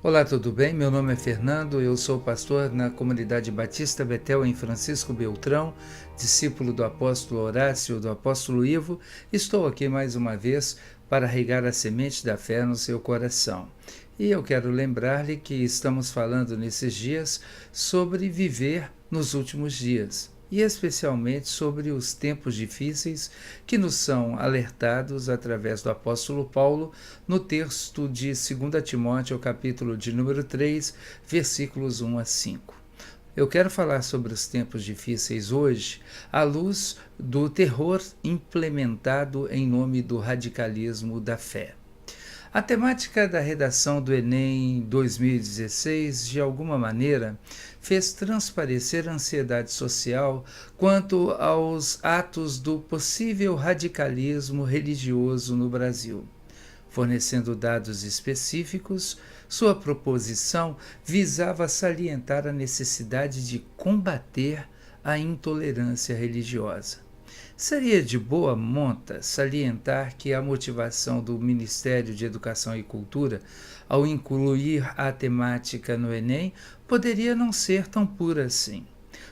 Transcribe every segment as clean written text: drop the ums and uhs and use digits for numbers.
Olá, tudo bem? Meu nome é Fernando, eu sou pastor na comunidade Batista Betel em Francisco Beltrão, discípulo do apóstolo Horácio, do apóstolo Ivo. Estou aqui mais uma vez para regar a semente da fé no seu coração. E eu quero lembrar-lhe que estamos falando nesses dias sobre viver nos últimos dias, e especialmente sobre os tempos difíceis que nos são alertados através do apóstolo Paulo no texto de 2 Timóteo, capítulo de número 3, versículos 1 a 5. Eu quero falar sobre os tempos difíceis hoje à luz do terror implementado em nome do radicalismo da fé. A temática da redação do Enem 2016, de alguma maneira, fez transparecer a ansiedade social quanto aos atos do possível radicalismo religioso no Brasil. Fornecendo dados específicos, sua proposição visava salientar a necessidade de combater a intolerância religiosa. Seria de boa monta salientar que a motivação do Ministério de Educação e Cultura, ao incluir a temática no Enem, poderia não ser tão pura assim.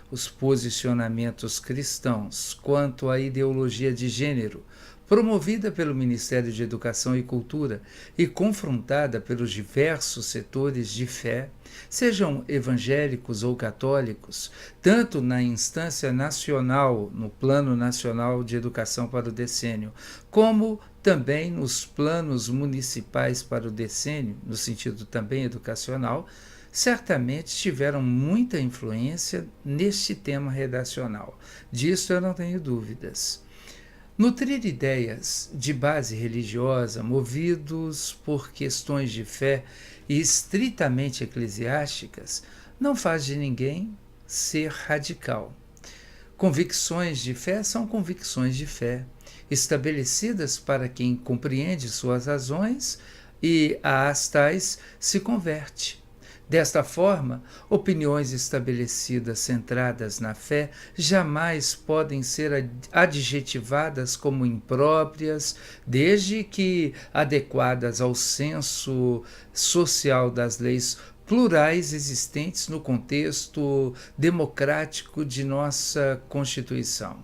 Os posicionamentos cristãos quanto à ideologia de gênero, promovida pelo Ministério de Educação e Cultura e confrontada pelos diversos setores de fé, sejam evangélicos ou católicos, tanto na instância nacional, no Plano Nacional de Educação para o Decênio, como também nos planos municipais para o decênio, no sentido também educacional, certamente tiveram muita influência neste tema redacional. Disso eu não tenho dúvidas. Nutrir ideias de base religiosa, movidos por questões de fé e estritamente eclesiásticas, não faz de ninguém ser radical. Convicções de fé são convicções de fé, estabelecidas para quem compreende suas razões e às tais se converte. Desta forma, opiniões estabelecidas centradas na fé jamais podem ser adjetivadas como impróprias, desde que adequadas ao senso social das leis plurais existentes no contexto democrático de nossa Constituição.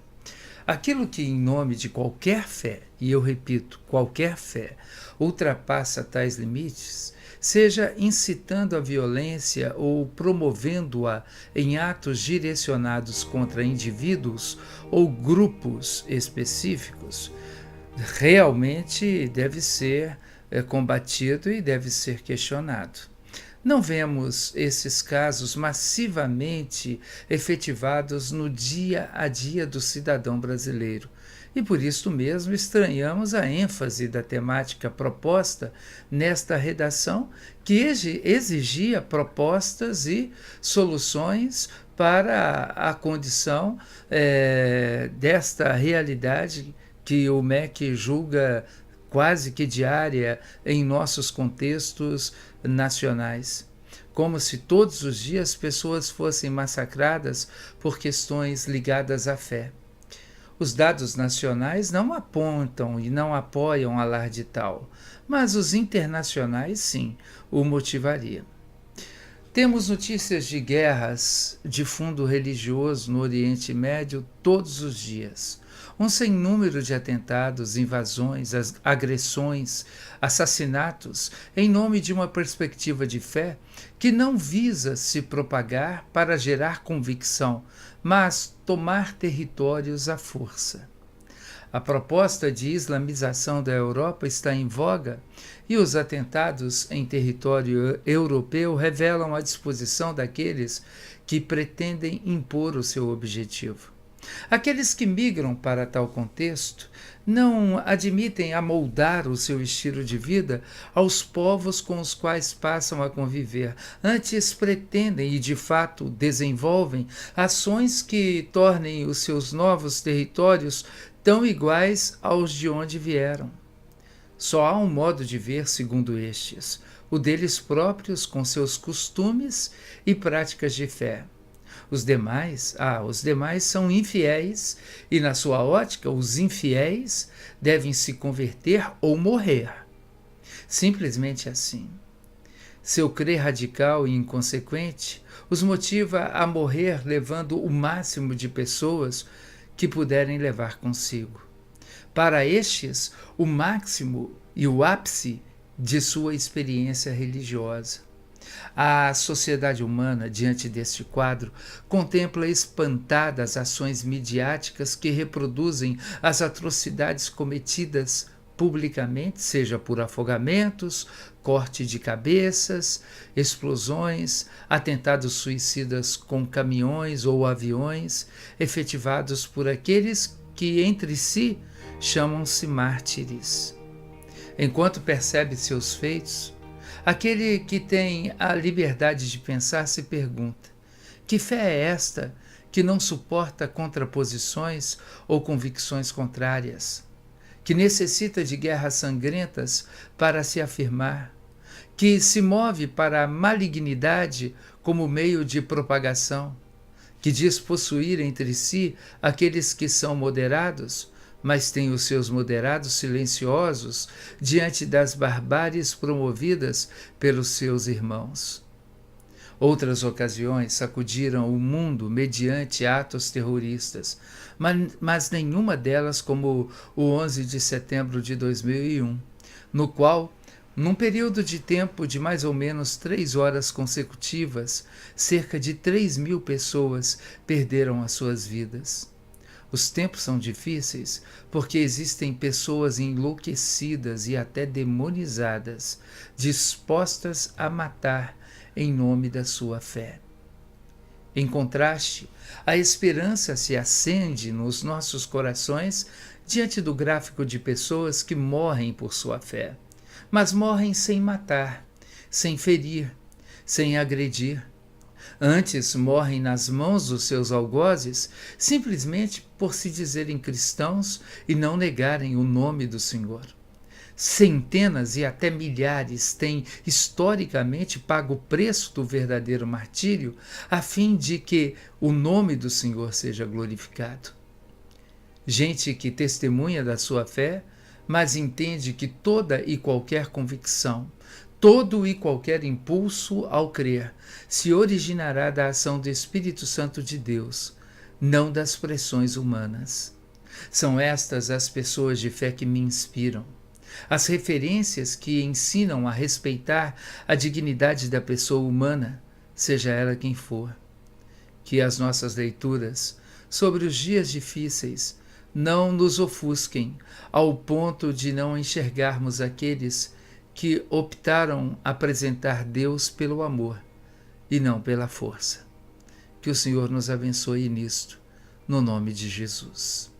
Aquilo que, em nome de qualquer fé, e eu repito, qualquer fé, ultrapassa tais limites, seja incitando a violência ou promovendo-a em atos direcionados contra indivíduos ou grupos específicos, realmente deve ser combatido e deve ser questionado. Não vemos esses casos massivamente efetivados no dia a dia do cidadão brasileiro. E por isso mesmo estranhamos a ênfase da temática proposta nesta redação, que exigia propostas e soluções para a condição desta realidade que o MEC julga quase que diária em nossos contextos nacionais. Como se todos os dias pessoas fossem massacradas por questões ligadas à fé. Os dados nacionais não apontam e não apoiam alarde tal, mas os internacionais sim o motivariam. Temos notícias de guerras de fundo religioso no Oriente Médio todos os dias. Um sem número de atentados, invasões, agressões, assassinatos, em nome de uma perspectiva de fé que não visa se propagar para gerar convicção, mas tomar territórios à força. A proposta de islamização da Europa está em voga e os atentados em território europeu revelam a disposição daqueles que pretendem impor o seu objetivo. Aqueles que migram para tal contexto não admitem amoldar o seu estilo de vida aos povos com os quais passam a conviver. Antes pretendem e, de fato, desenvolvem ações que tornem os seus novos territórios tão iguais aos de onde vieram. Só há um modo de ver segundo estes, o deles próprios com seus costumes e práticas de fé. Os demais são infiéis e, na sua ótica, os infiéis devem se converter ou morrer. Simplesmente assim. Seu crer radical e inconsequente os motiva a morrer levando o máximo de pessoas que puderem levar consigo. Para estes, o máximo e o ápice de sua experiência religiosa. A sociedade humana, diante deste quadro, contempla espantada as ações midiáticas que reproduzem as atrocidades cometidas publicamente, seja por afogamentos, corte de cabeças, explosões, atentados suicidas com caminhões ou aviões, efetivados por aqueles que entre si chamam-se mártires. Enquanto percebe seus feitos, aquele que tem a liberdade de pensar se pergunta: que fé é esta que não suporta contraposições ou convicções contrárias? Que necessita de guerras sangrentas para se afirmar? Que se move para a malignidade como meio de propagação? Que diz possuir entre si aqueles que são moderados, mas tem os seus moderados silenciosos diante das barbáries promovidas pelos seus irmãos. Outras ocasiões sacudiram o mundo mediante atos terroristas, mas nenhuma delas como o 11 de setembro de 2001, no qual, num período de tempo de mais ou menos 3 horas consecutivas, cerca de 3.000 pessoas perderam as suas vidas. Os tempos são difíceis porque existem pessoas enlouquecidas e até demonizadas, dispostas a matar em nome da sua fé. Em contraste, a esperança se acende nos nossos corações diante do gráfico de pessoas que morrem por sua fé, mas morrem sem matar, sem ferir, sem agredir. Antes morrem nas mãos dos seus algozes simplesmente por se dizerem cristãos e não negarem o nome do Senhor. Centenas e até milhares têm historicamente pago o preço do verdadeiro martírio a fim de que o nome do Senhor seja glorificado. Gente que testemunha da sua fé, mas entende que toda e qualquer convicção, todo e qualquer impulso ao crer se originará da ação do Espírito Santo de Deus, não das pressões humanas. São estas as pessoas de fé que me inspiram, as referências que ensinam a respeitar a dignidade da pessoa humana, seja ela quem for. Que as nossas leituras sobre os dias difíceis não nos ofusquem ao ponto de não enxergarmos aqueles que optaram apresentar Deus pelo amor e não pela força. Que o Senhor nos abençoe nisto, no nome de Jesus.